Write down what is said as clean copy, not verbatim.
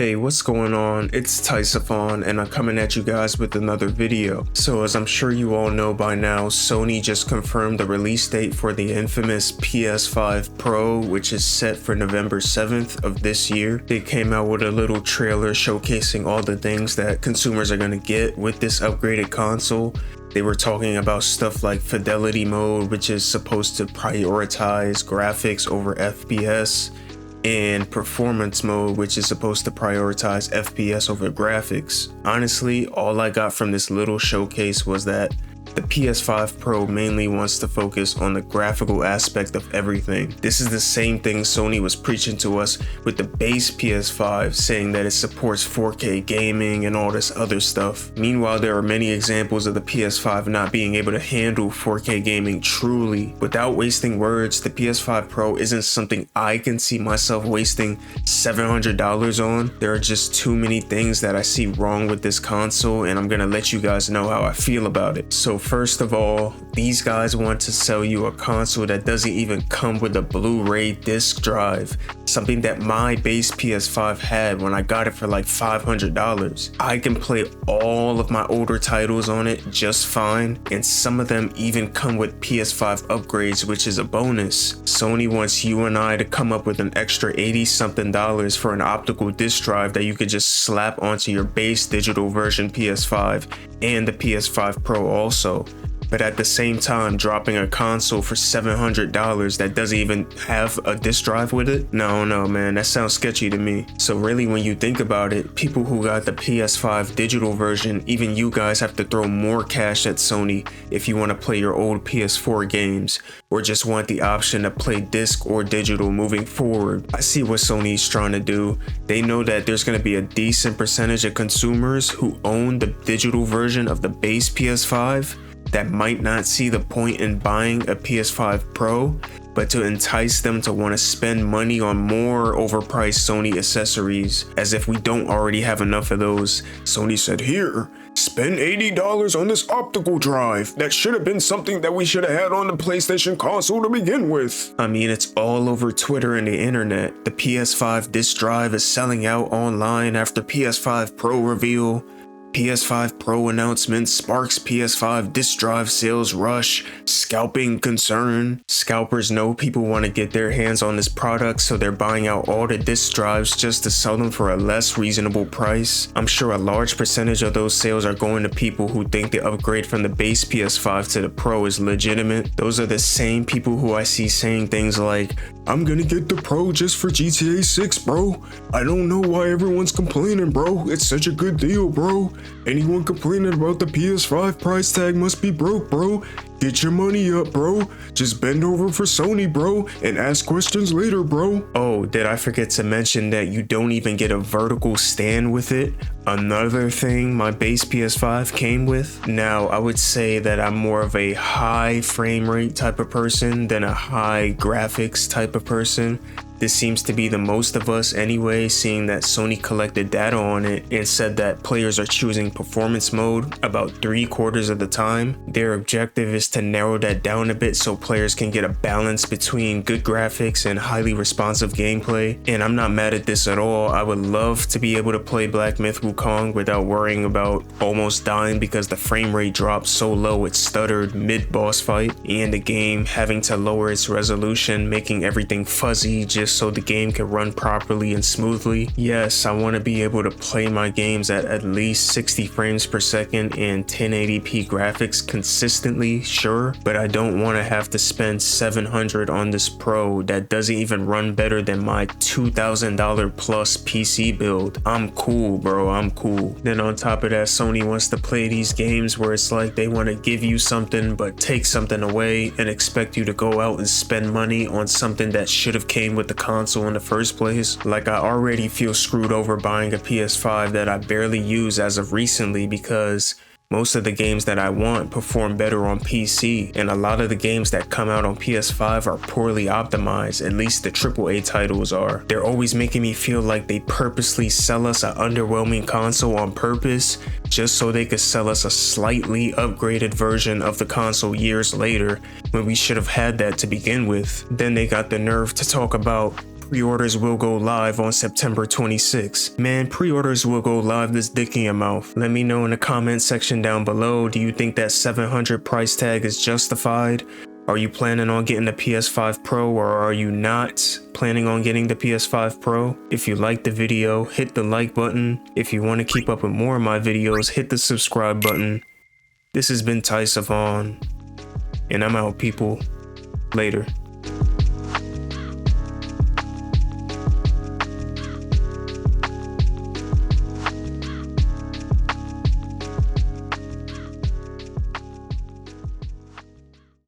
Hey, what's going on? It's Taisophon and I'm coming at you guys with another video. So as I'm sure you all know by now, Sony just confirmed the release date for the infamous PS5 Pro, which is set for November 7th of this year. They came out with a little trailer showcasing all the things that consumers are going to get with this upgraded console. They were talking about stuff like fidelity mode, which is supposed to prioritize graphics over FPS, and performance mode, which is supposed to prioritize FPS over graphics. Honestly, all I got from this little showcase was that the PS5 Pro mainly wants to focus on the graphical aspect of everything. This is the same thing Sony was preaching to us with the base PS5, saying that it supports 4K gaming and all this other stuff. Meanwhile, there are many examples of the PS5 not being able to handle 4K gaming truly. Without wasting words, the PS5 Pro isn't something I can see myself wasting $700 on. There are just too many things that I see wrong with this console, and I'm gonna let you guys know how I feel about it. So first of all, these guys want to sell you a console that doesn't even come with a Blu-ray disc drive, something that my base PS5 had when I got it for like $500. I can play all of my older titles on it just fine, and some of them even come with PS5 upgrades, which is a bonus. Sony wants you and I to come up with an extra $80-something for an optical disc drive that you could just slap onto your base digital version PS5 and the PS5 Pro also. But at the same time, dropping a console for $700 that doesn't even have a disc drive with it? No, man, that sounds sketchy to me. So really, when you think about it, people who got the PS5 digital version, even you guys have to throw more cash at Sony if you want to play your old PS4 games, or just want the option to play disc or digital moving forward. I see what Sony's trying to do. They know that there's going to be a decent percentage of consumers who own the digital version of the base PS5 that might not see the point in buying a PS5 Pro, but to entice them to want to spend money on more overpriced Sony accessories, as if we don't already have enough of those. Sony said, here, spend $80 on this optical drive. That should have been something that we should have had on the PlayStation console to begin with. I mean, it's all over Twitter and the internet. The PS5 disc drive is selling out online after PS5 Pro reveal. PS5 Pro announcement sparks PS5 disc drive sales rush, scalping concern. Scalpers know people want to get their hands on this product, so they're buying out all the disc drives just to sell them for a less reasonable price. I'm sure a large percentage of those sales are going to people who think the upgrade from the base PS5 to the Pro is legitimate. Those are the same people who I see saying things like, I'm gonna get the Pro just for GTA 6, bro. I don't know why everyone's complaining, bro. It's such a good deal, bro. Anyone complaining about the PS5 price tag must be broke, bro. Get your money up, bro. Just bend over for Sony, bro, and ask questions later, bro. Oh, did I forget to mention that you don't even get a vertical stand with it? Another thing my base PS5 came with. Now, I would say that I'm more of a high frame rate type of person than a high graphics type of person. This seems to be the most of us anyway, seeing that Sony collected data on it and said that players are choosing performance mode about 3/4 of the time. Their objective is to narrow that down a bit so players can get a balance between good graphics and highly responsive gameplay. And I'm not mad at this at all. I would love to be able to play Black Myth Wukong without worrying about almost dying because the frame rate dropped so low it stuttered mid-boss fight, and the game having to lower its resolution, making everything fuzzy just so the game can run properly and smoothly. Yes, I want to be able to play my games at least 60 frames per second and 1080p graphics consistently, sure, but I don't want to have to spend $700 on this Pro that doesn't even run better than my $2,000 plus PC build. I'm cool, bro, I'm cool. Then on top of that, Sony wants to play these games where it's like they want to give you something but take something away and expect you to go out and spend money on something that should have came with the console in the first place. Like, I already feel screwed over buying a PS5 that I barely use as of recently because most of the games that I want perform better on PC, and a lot of the games that come out on PS5 are poorly optimized, at least the AAA titles are. They're always making me feel like they purposely sell us an underwhelming console on purpose, just so they could sell us a slightly upgraded version of the console years later, when we should have had that to begin with. Then they got the nerve to talk about Pre-orders will go live on September 26th. Man, pre-orders will go live this dick in your mouth. Let me know in the comment section down below, do you think that $700 price tag is justified? Are you planning on getting the PS5 Pro or are you not planning on getting the PS5 Pro? If you liked the video, hit the like button. If you want to keep up with more of my videos, hit the subscribe button. This has been Taisophon, and I'm out, people. Later.